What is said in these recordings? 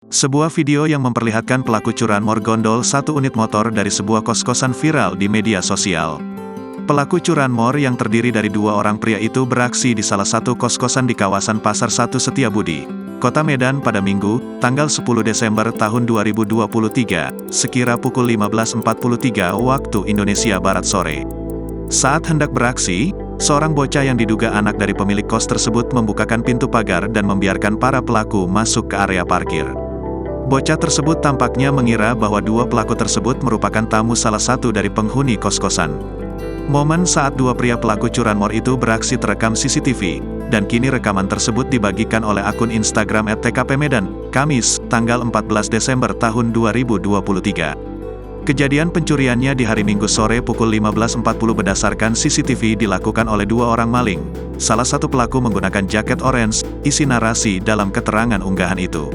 Sebuah video yang memperlihatkan pelaku curanmor gondol satu unit motor dari sebuah kos-kosan viral di media sosial. Pelaku curanmor yang terdiri dari dua orang pria itu beraksi di salah satu kos-kosan di kawasan Pasar 1 Setiabudi, Kota Medan pada Minggu, tanggal 10 Desember tahun 2023, sekira pukul 15.43 waktu Indonesia Barat sore. Saat hendak beraksi, seorang bocah yang diduga anak dari pemilik kos tersebut membukakan pintu pagar dan membiarkan para pelaku masuk ke area parkir. Bocah tersebut tampaknya mengira bahwa dua pelaku tersebut merupakan tamu salah satu dari penghuni kos-kosan. Momen saat dua pria pelaku curanmor itu beraksi terekam CCTV, dan kini rekaman tersebut dibagikan oleh akun Instagram @tkpmedan, Kamis, tanggal 14 Desember tahun 2023. Kejadian pencuriannya di hari Minggu sore pukul 15.40 berdasarkan CCTV dilakukan oleh dua orang maling. Salah satu pelaku menggunakan jaket orange, isi narasi dalam keterangan unggahan itu.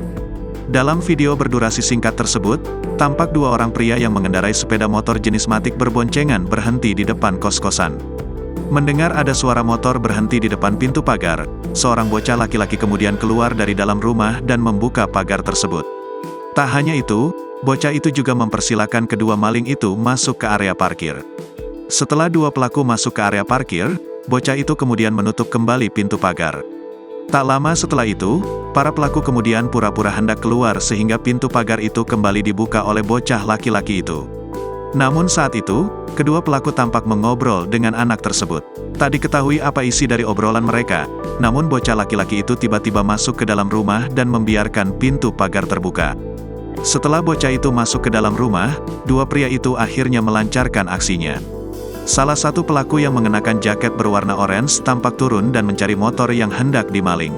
Dalam video berdurasi singkat tersebut, tampak dua orang pria yang mengendarai sepeda motor jenis Matic berboncengan berhenti di depan kos-kosan. Mendengar ada suara motor berhenti di depan pintu pagar, seorang bocah laki-laki kemudian keluar dari dalam rumah dan membuka pagar tersebut. Tak hanya itu, bocah itu juga mempersilahkan kedua maling itu masuk ke area parkir. Setelah dua pelaku masuk ke area parkir, bocah itu kemudian menutup kembali pintu pagar. Tak lama setelah itu, para pelaku kemudian pura-pura hendak keluar sehingga pintu pagar itu kembali dibuka oleh bocah laki-laki itu. Namun saat itu, kedua pelaku tampak mengobrol dengan anak tersebut. Tak diketahui apa isi dari obrolan mereka, namun bocah laki-laki itu tiba-tiba masuk ke dalam rumah dan membiarkan pintu pagar terbuka. Setelah bocah itu masuk ke dalam rumah, dua pria itu akhirnya melancarkan aksinya. Salah satu pelaku yang mengenakan jaket berwarna orange tampak turun dan mencari motor yang hendak dimaling.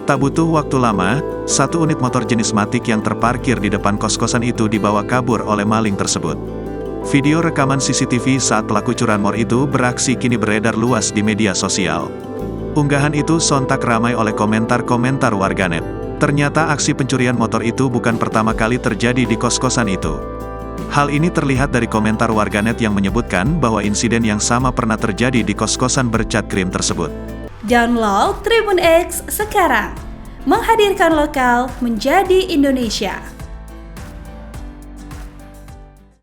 Tak butuh waktu lama, satu unit motor jenis Matic yang terparkir di depan kos-kosan itu dibawa kabur oleh maling tersebut. Video rekaman CCTV saat pelaku curanmor itu beraksi kini beredar luas di media sosial. Unggahan itu sontak ramai oleh komentar-komentar warganet. Ternyata aksi pencurian motor itu bukan pertama kali terjadi di kos-kosan itu. Hal ini terlihat dari komentar warganet yang menyebutkan bahwa insiden yang sama pernah terjadi di kos-kosan bercat krim tersebut. Download Tribun X sekarang, menghadirkan lokal menjadi Indonesia.